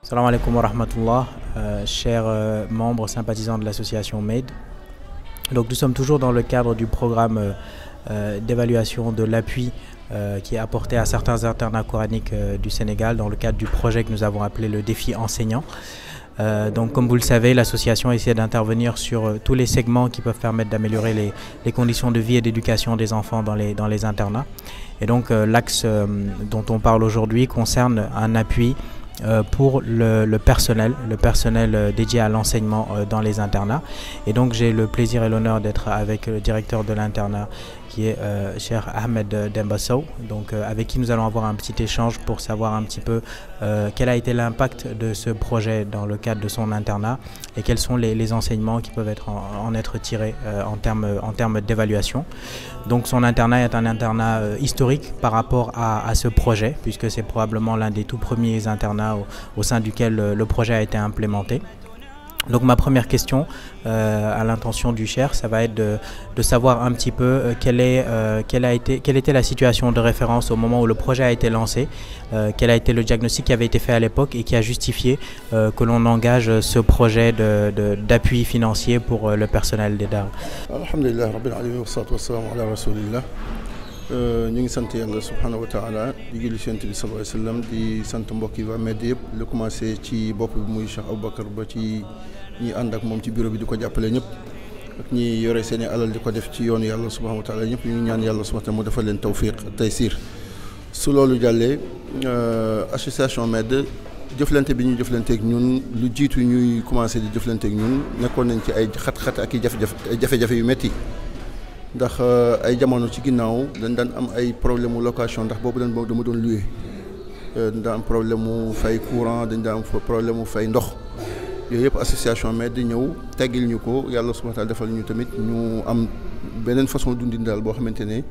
Salam alaikum wa rahmatullah, chers membres sympathisants de l'association MAID. Donc nous sommes toujours dans le cadre du programme d'évaluation de l'appui qui est apporté à certains internats coraniques du Sénégal dans le cadre du projet que nous avons appelé le défi enseignant. Donc comme vous le savez, l'association essaie d'intervenir sur tous les segments qui peuvent permettre d'améliorer les conditions de vie et d'éducation des enfants dans les internats. Et donc l'axe dont on parle aujourd'hui concerne un appui pour le personnel dédié à l'enseignement dans les internats. Et donc j'ai le plaisir et l'honneur d'être avec le directeur de l'internat qui est Cheikh Ahmed Demba Sow, donc avec qui nous allons avoir un petit échange pour savoir un petit peu quel a été l'impact de ce projet dans le cadre de son internat et quels sont les enseignements qui peuvent en être tirés en termes d'évaluation. Donc son internat est un internat historique par rapport à ce projet, puisque c'est probablement l'un des tout premiers internats au sein duquel le projet a été implémenté. Donc ma première question à l'intention du Cheikh, ça va être de savoir un petit peu quelle était la situation de référence au moment où le projet a été lancé, quel a été le diagnostic qui avait été fait à l'époque et qui a justifié que l'on engage ce projet d'appui financier pour le personnel des daara. Alhamdulillah rabbil alamin wa salatu wa salam ala rasulillah. ñu ngi sant yàlla subhanahu wa taala di julli ci Yonent bi sallallahu alayhi wa sallam di sant mbokk yi waa MED yëpp lu commencé ci bopp bi muy Cheikh Aboubacar ba ci ñi ànd ak moom ci bureau bi di ko jàppale ñëpp ak ñi yore seen i alal di ko def ci yoonu yàlla subhanahu wa taala ñëpp ñu ngi ñaan yàlla subhanahu wa taala mu defal leen tawfiq taysir. su loolu jàllee association MED jëflante bi ñu jëflanteeg ñun lu jiitu ñuy commencé di jëflanteeg ñun nekkoon nañ ci ay xat-xat ak i jafe-jafe yu métti. ndax ay jamono ci ginnaaw dañ daan am ay problème mu location ndax boobu dama doon loué dañ daan am problème mu fay courant dañ daan am problème mu fay ndox yooyu yëpp association MED di ñëw teggil ñu ko yàlla subhanahu wa taala defal ñu tamit ñu am beneen façon dundin daal boo xamante ne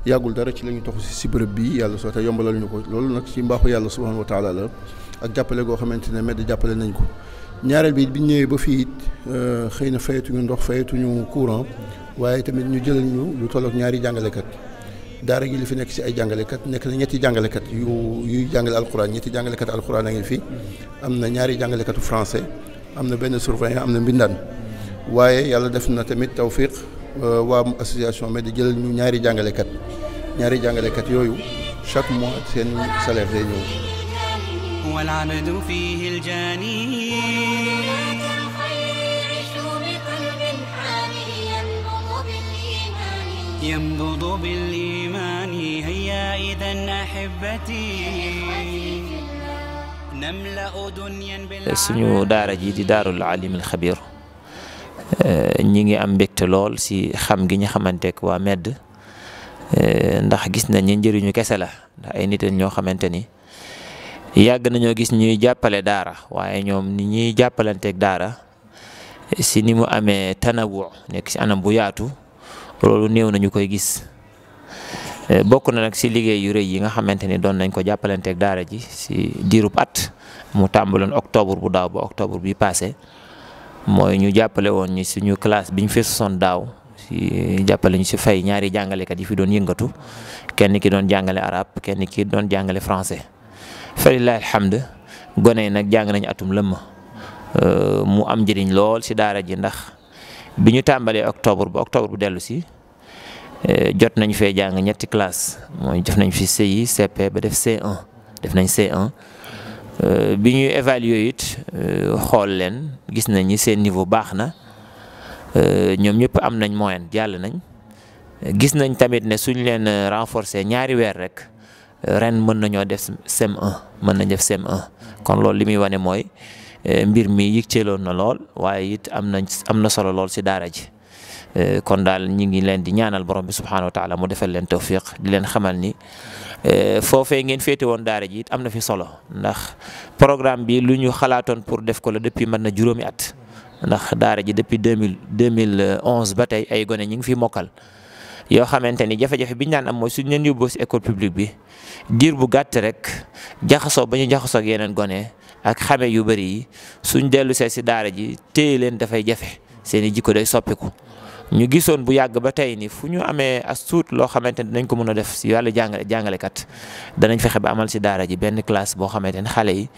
yàggul dara ci la ñu toxu si bërëb bi yàlla subhanahu wa taala yombalal ñu ko loolu nag ci mbaaxu yàlla subhanahu wa taala la ak jàppale goo xamante ne MED jàppale nañ ko. ñaareel bi ñu ñëwee ba fii it xëy na fayatuñu ndox fayatuñu courant waaye tamit ñu jëlal ñu lu tollook ñaari jàngalekat daara gi li fi nekk ci ay jàngalekat nekk na ñetti jàngalekat yuy jàngale alxuraan ñetti jàngalekat alxuraan a ngi fi am na ñaari jàngalekatu français am na benn surveillant am na mbindaan waaye yàlla def na tamit tawfiq waa association MED di jëlal ñu ñaari jàngalekat yooyu chaque mois seen salaire day ñëw. والعبد فيه الجاني ينبض بالإيمان هيا إذن أحبتي نملأ دنيا بالعالم. suñu daara ji di Daarul Alim al Xabir ñi ngi am mbégte lool si xam gi ñu xamanteek waa MED ndax gis nañ ne njëriñu kese la ndax ay nit ñoo xamante ni yàgg nañoo gis ñuy jàppale daara waaye ñoom ni ñuy jàppalanteeg daara si ni mu amee tanawu nekk si anam bu yaatu loolu néew nañu koy gis bokk na nag si liggéey yu rëy yi nga xamante ni doon nañ ko jàppalanteeg daara ji si diirub at mu tàmbaloon octobre bu daaw ba octobre bi passé mooy ñu jàppale woon ñu suñu classe bi ñu fi sosoon daaw si jàppale ñu si fay ñaari jàngalekat yi fi doon yëngatu kenn ki doon jàngale arabe kenn ki doon jàngale français. falilahi alhamd gone yi nag jàng nañu atum lëmm mu am njëriñ lool si daara ji ndax bi ñu tàmbalee octobre ba octobre bu dellu si jot nañu fee jàng ñetti classe mooy def nañ fi CI CP ba def C1 def nañ C1 bi ñuy évaluer it xool leen gis nañ ni seen niveau baax na ñoom ñëpp am nañ moyenne jàll nañ gis nañ tamit ne suñ leen renforcer ñaari weer rek ren mën nañoo def CM1 mën nañ def CM1 kon loolu li muy wane mooy mbir mi yëgceeloon na lool waaye it am na solo lool si daara ji kon daal ñi ngi leen di ñaanal borom bi subhanahu wa taala mu defal leen tawfiq di leen xamal ni foofee ngeen féete woon daara ji it am na fi solo ndax programme bi lu ñu xalaatoon pour def ko la depuis mën na juróomi at ndax daara ji depuis 2011 ba tey ay gone ñi ngi fi mokkal yoo xamante ni jafe-jafe bi ñu daan am mooy suñ leen yóbboo si école publique bi diir bu gàtt rek jaxasoo ba ñu jaxasoo ak yeneen gone ak xame yu bëri yi suñ dellu see si daara ji téye leen dafay jafe seen i jikko day soppiku ñu gisoon bu yàgg ba tey ni fu ñu amee as tuut loo xamante ne dinañ ko mën a def si wàllu jàngalekat danañ fexe ba amal si daara ji benn classe boo xamante ne xale yi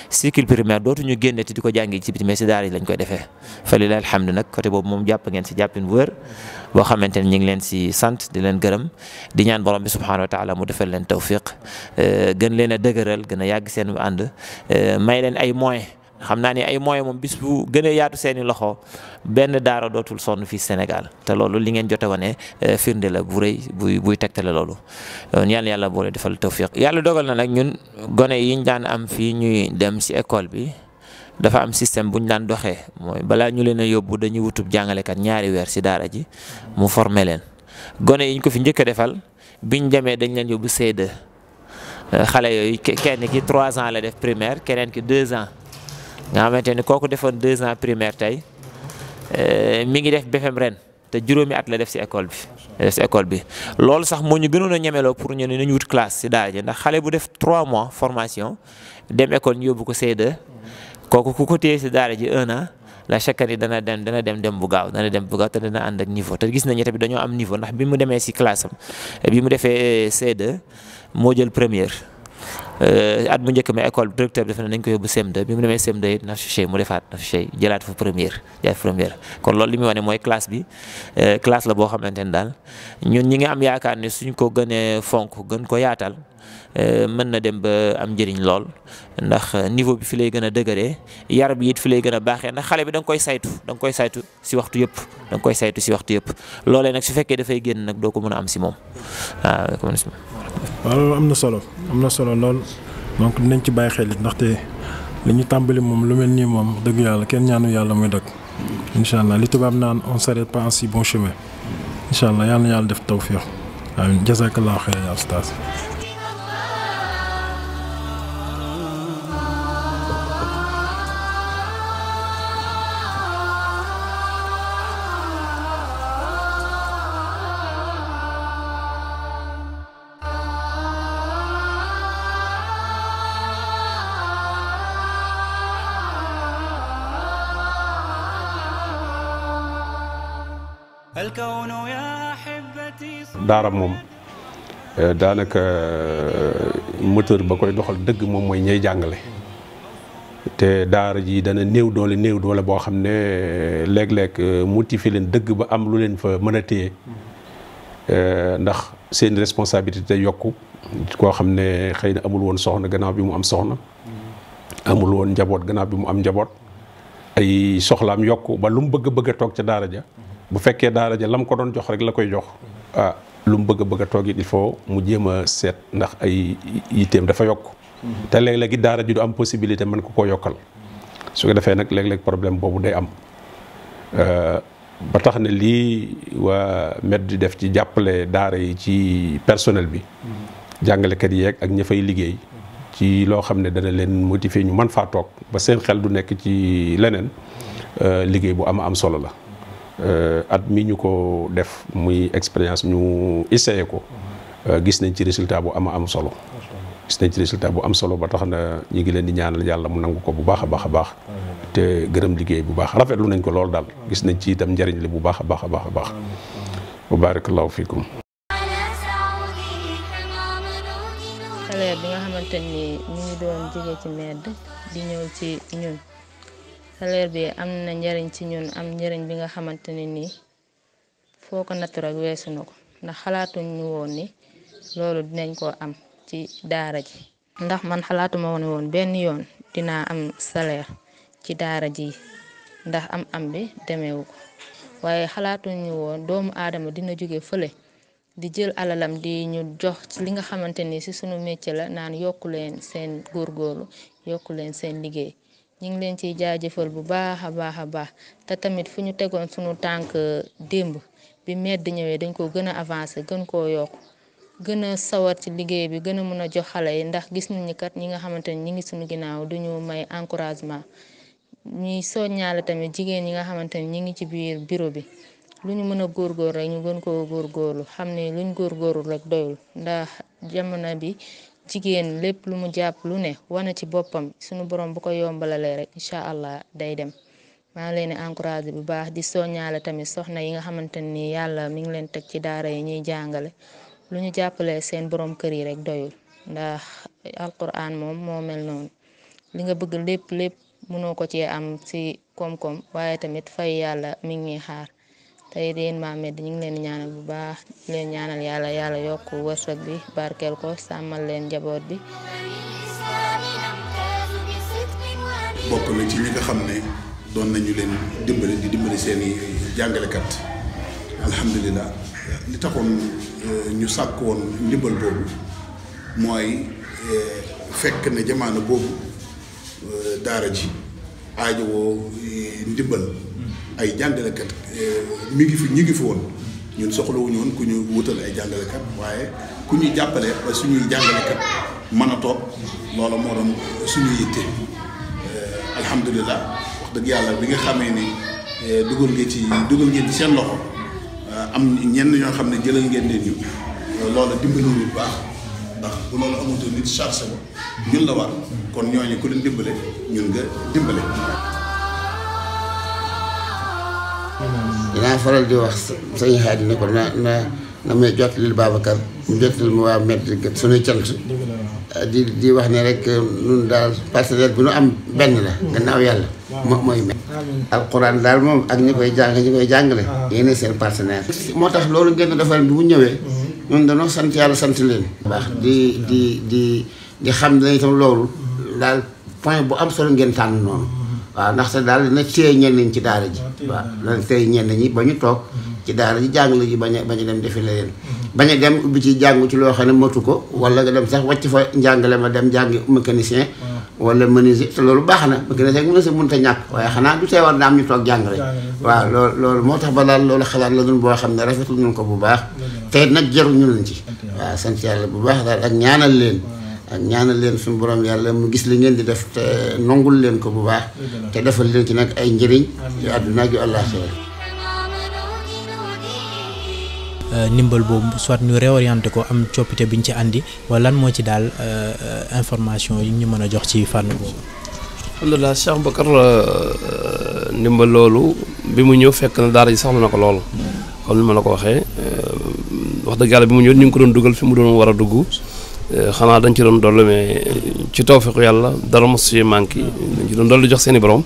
cycle primaire dootuñu génne te di ko jàngi ci biti mais si daara ji lañ koy defee fa lillahi alhamdu nag côté boobu moom jàpp ngeen si jàppin bu wër boo xamante ne ñu ngi leen si sant di leen gërëm di ñaan borom bi subhanahu wa taala mu defal leen tawfiq gën leen a dëgëral gën a yàgg seen ànd may leen ay moyens xam naa ni ay moyens moom bis bu gën a yaatu seeni loxo benn daara dootul sonn fii Sénégal te loolu li ngeen jote wane firnde la bu rëy buy tegtale loolu yàlla boole defal tawfiq yàlla dogal na nag ñun gone yi ñu daan am fii ñuy dem si école bi dafa am système bu ñu daan doxee mooy balaa ñu leen a yóbbu dañuy wutub jàngalekat ñaari weer si daara ji mu former leen gone yi ñu ko fi njëkk a defal biñ demee dañ leen yóbbu C2 xale yooyu kenn ki 3 ans la def primaire keneen ki 2 ans nga xamante ni kooku defoon 2 ans primaire tey mi ngi def BFEM ren te juróomi at la def si école bi loolu sax moo ñu gënoon a ñemeloo pour ñu ne nañu wut classe si daara ji ndax xale bu def 3 mois formation dem école ñu yóbbu ko C2 kooku ku ko téye si daara ji 1 an la chaque année dana dem bu gaaw te dana ànd ak niveau te gis nañu tamit dañoo am niveau ndax bi mu demee si classe am bi mu defee C2 moo jël première. at mu njëkk ma école directeur bi dafa ne nañ ko yóbbu CM2 bi mu demee CM2 it naf si mu defaat naf si jëlaat fa première kon loolu li muy wane mooy classe bi classe la boo xamante ne daal ñun ñi ngi am yaakaar ne suñ ko gënee fonk gën ko yaatal mën na dem ba am njëriñ lool ndax niveau bi fi lay gën a dëgëree yar bi it fi lay gën a baaxee ndax xale bi da nga koy saytu si waxtu yëpp loolee nag su fekkee dafay génn nag doo ko mën a am si moom waaw loolu am na solo lool donc dinañ ci bàyyi xel it ndaxte li ñu tàmbali moom lu mel nii moom dëgg yàlla kenn ñaanu yàlla muy dëgg incha allah li tubaab naan on s'arrête pas en si bon chemin incha allah yal na yàlla def tawfiq amiin jazakallahu xayran ya ustaas. daara moom daanaka moteur ba koy doxal dëgg moom mooy ñay jàngale te daara ji dana néew doole boo xam ne léeg-léeg motiver leen dëgg ba am lu leen fa mën a téye ndax seen responsabilité yokku koo xam ne xëy na amul woon soxna gannaaw bi mu am soxna amul woon njaboot gannaaw bi mu am njaboot ay soxlaam yokku ba lu mu bëgg a toog ca daara ja bu fekkee daara ja lam ko doon jox rek la koy jox lu mu bëgg a toog it il faut mu jéem a seet ndax ay yitteem dafa yokk te léeg-léegi daara ji du am possibilité mën ko koo yokkal su ko defee nag léeg-léeg problème boobu day am ba tax ne lii waa MED di def ci jàppale daara yi ci personnel bi jàngalekat yi ak ña fay liggéey ci loo xam ne dana leen motiver ñu mën faa toog ba seen xel du nekk ci leneen liggéey bu am solo la at mi ñu ko def muy expérience ñu essayé ko gis nañ ci résultat bu am solo ba tax na ñu ngi leen di ñaanal yàlla mu nangu ko bu baax a baax te gërëm liggéey bu baax rafetlu nañ ko lool daal gis nañ ci itam njëriñ li bu baax a baax wa barakallahu fiikum. salaire bi nga xamante ni ñu ngi doon jóge ci MED di ñëw ci ñun salaire bi am na njëriñ ci ñun am njëriñ bi nga xamante ne nii foo ko natt rek weesu na ko ndax xalaatuñ ñu woon ni loolu dinañ ko am ci daara ji ndax man xalaatuma woon benn yoon dinaa am salaire ci daara ji ndax am bi demeewu ko waaye xalaatuñ ñu woon doomu aadama dina jóge fële di jël alalam di ñu jox ci li nga xamante ni ci sunu métier la naan yokku leen seen góorgóorlu yokku leen seen liggéey ñu ngi leen ciy jaajëfal bu baax a baax te tamit fu ñu tegoon sunu tànk démb bi MED ñëwee dañ ko gën a avancé gën koo yokk gën a sawar ci liggéey bi gën a mën a jox xale yi ndax gis nañu kat ñi nga xamante ni ñi ngi sunu ginnaaw duñu may encouragement ñuy soññaale tamit jigéen ñi nga xamante ni ñi ngi ci biir bureau bi lu ñu mën a góorgóor rek ñu gën koo góorgóorlu xam ne luñ góorgóorlu rek doyul ndax jamono bi jigéen lépp lu mu jàpp lu ne wane ci boppam suñu borom bu ko yombalalee rek incha allah day dem maa ngi leen di encouragé bu baax di soññaale tamit soxna yi nga xamante ni yàlla mi ngi leen teg ci daara yi ñuy jàngale lu ñu jàppalee seen borom kër yi rek doyul ndax alquran moom moo mel noonu li nga bëgg lépp mënoo ko cee am ci koom-koom waaye tamit fay yàlla mi ngi xaar tey yéen Waa Med ñu ngi leen di ñaanal bu baax di leen ñaanal yàlla yokk wërsëg bi barkeel ko sàmmal leen njaboot bi. bokk na ci ñi nga xam ne doon nañu leen dimbali seeni jàngalekat alhamdulilah li taxoon ñu sàkk woon ndimbal boobu mooy fekk ne jamono boobu daara ji aajowoo ndimbal ay jàngalekat ñu ngi fi woon ñun soxlawuñu woon ku ñu wutal ay jàngalekat waaye ku ñu jàppale ba suñuy jàngalekat mën a toog loola moo doon suñu yitte alhamdulilah wax dëgg yàlla bi nga xamee ni dugal ngeen ci seen loxo am ñenn ñoo xam ne jëlal ngeen leen ñu loola dimbali wu bu baax ndax bu loolu amutoon nit chargé ko ñun la war kon ñooñu ku leen dimbale ñun nga dimbale. dinaa faral di wax sëñ Xaadi ne ko na may jotlil Babacar mu jotlil ma waa Med suñuy cant di wax ne rek ñun daal partenaire bi nu am benn la gannaaw yàlla mooy Med alquran daal moom ak ñi koy jàngale yéen seen partenaire moo tax loolu ngeen defal bi mu ñëwee ñun dañoo sant yàlla sant leen baax di xam ne itam loolu daal point bu am solo ngeen tànn noonu waaw ndaxte daal dina téye ñenn ñi ci daara ji waaw dina téye ñenn ñi ba ñu toog ci daara ji jàngale ji bañ a dem defi leen bañ a dem ubbi ci jàngu ci loo xam ne motu ko wala nga dem sax wàcc fa njàngale ma dem jàngi mécanicien wala menuisier te loolu baax na mécanicien mënut a ñàkk waaye xanaa du tee war na am ñu toog jàngale waaw loolu moo tax ba daal loolu xalaat la dun boo xam ne rafetlu nañ ko bu baax te nag jaruñu lañ ci waaw sant yàlla bu baax daal ak ñaanal leen suñu borom yàlla mu gis li ngeen di def te nongul leen ko bu baax te defal leen ci nag ay njëriñ yu àdduna ak yu àllaaxira ndimbal boobu soit ñu réorienté ko am coppite biñ ci andi wala lan moo ci daal information yi ñu mën a jox ci fànn boobu. alhamdulilah Cheikh Bakar ndimbal loolu bi mu ñëw fekk na daara ji soxla na ko loolu comme ni ma la ko waxee wax dëgg yàlla bi mu ñëw ñu ngi ko doon dugal fi mu doon war a dugg xanaa dañ ci doon dolli mais ci tawfiqu yàlla dara mos ci manqué dañ ci doon dolli jox seen i borom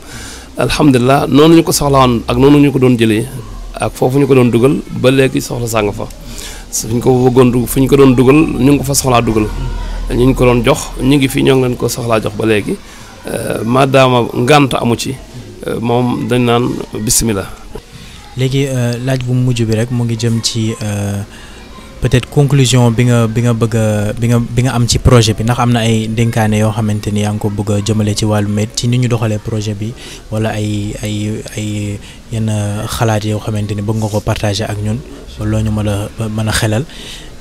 alhamdulilah noonu ñu ko soxlawaan ak noonu ñu ko doon jëlee ak foofu ñu ko doon dugal ba léegi soxla sàng fa fu ñu ko bëggoon fu ñu ko doon dugal ñu ngi ko fa soxlaa dugal ñu ngi ko doon jox ñu ngi fii ñoo ngi leen ko soxlaa jox ba léegi maadaama ngànt amu ci moom dañ naan bismillah. léegi laaj bu mujj bi rek mu ngi jëm ci peut-être conclusion bi nga am ci projet bi ndax am na ay dénkaane yoo xamante ni yaa ngi ko bëgg a jëmale ci wàllu Med ci ni ñu doxalee projet bi wala ay yenn xalaat yoo xamante ni bëgg nga ko partager ak ñun loo ñu mën a xelal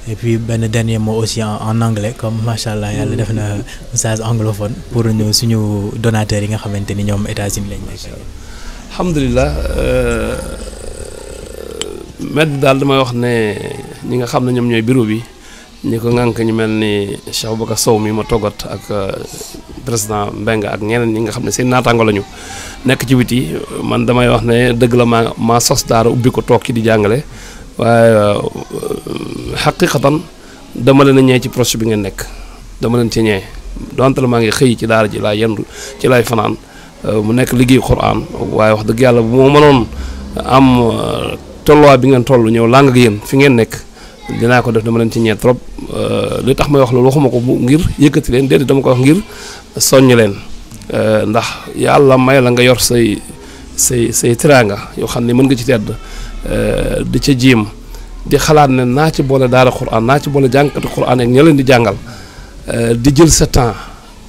et puis benn dernier mot aussi en anglais comme macha allah yàlla def na message anglophone pour ñu suñu donateurs yi nga xamante ni ñoom États-Unis lañ nekk. alhamdulilah Med daal damay wax ne ñi nga xam ne ñoom ñooy bureau bi ñi ko ŋànk ñu mel ni Cheikh Aboubacar Sow mi ma toggat ak président Mbengue ak ñeneen ñi nga xam ne seen naataango lañu nekk ci biti man damay wax ne dëgg la maa sos daara ubbi ko toog ci di jàngale waaye xaqiqatan dama leen a ñee ci projet bi ngeen nekk dama leen ci ñee donte la maa ngi xëy ci daara ji laay yendu ci laay fanaan mu nekk liggéey Qur'an waaye wax dëgg yàlla bu ma mënoon am tolluwaay bi ngeen toll ñëw làng ak yéen fi ngeen nekk dinaa ko def dama leen ci ñeet trop li tax may wax loolu waxuma ko ngir yëkkati leen déedéet dama ko wax ngir soññ leen ndax yàlla may la nga yor say tiraanga yoo xam ne mën nga ci tedd di ca jiim di xalaat ne naa ci boole daara Qur'an naa ci boole jàngkati Qur'an ak ña leen di jàngal di jël sa temps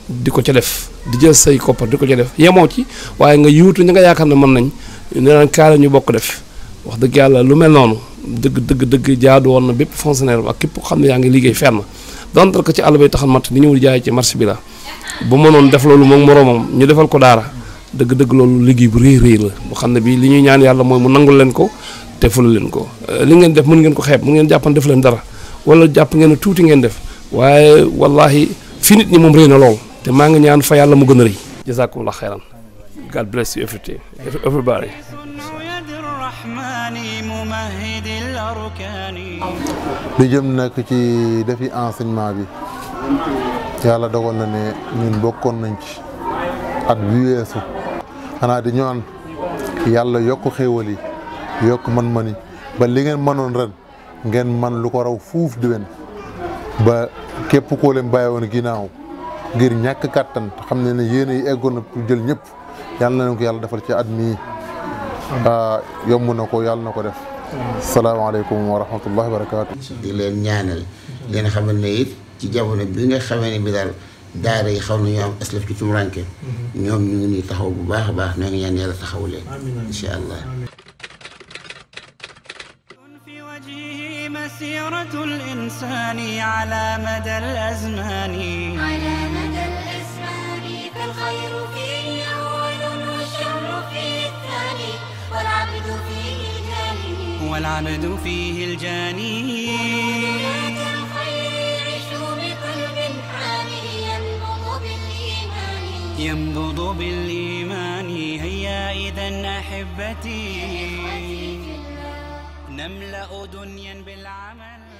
di ko ca def di jël say koppar di ko ca def yemoo ci waaye nga yuutu ñi nga yaakaar ne mën nañ ne leen kaale ñu bokk def wax dëgg yàlla lu mel noonu dëgg jaadu woon na bépp fonctionnaire ak képp xam ne yaa ngi liggéey fenn donte ko ci àll bay taxal mat di ñëw di jaay ci marché bi la bu mënoon def loolu moom moroomam ñu defal ko daara dëgg loolu liggéey bu rëy la bu xam ne bii li ñuy ñaan yàlla mooy mu nangul leen ko te ful leen ko li ngeen def mën ngeen ko xeeb mën ngeen jàppan def leen dara wala jàpp ngeen ne tuuti ngeen def waaye wallahi fi nit ñi moom rëy na lool te maa ngi ñaan fa yàlla mu gën a rëy jazakumullah xayran God bless you everybody. lu jëm nag ci defi enseignement bi yàlla dogal na ne ñun bokkoon nañ ci at bi weesu xanaa di ñaan yàlla yokk xéewal yi yokk man-man yi ba li ngeen mënoon ren ngeen man lu ko raw fuuf diwen ba képp koo leen bàyyi woon ginnaaw ngir ñàkk kàttan xam ne ne yéen yi eggoon na pour jël ñëpp yàlla na leen ko yàlla defal ci at mii yomb na ko yàlla na ko def. salaamaaleykum wa rahmatullahi wa barakaatu. di leen ñaanal leen xamal ne it ci jamono bi nga xamee ne bi daal daara yi xaw nañu am aslaf ci tumuranke ñoom ñu ngi nii taxaw bu baax a baax ñoo ngi ñaan yàlla taxawu leen incha allah. مسيرة الإنسان على مدى الأزمان فالخير فيه أول والشر فيه الثاني والعبد فيه الجاني الخير يعيشوا بقلب حاني ينبض بالإيمان هيا إذا أحبتي نملأ دنيا بالعمل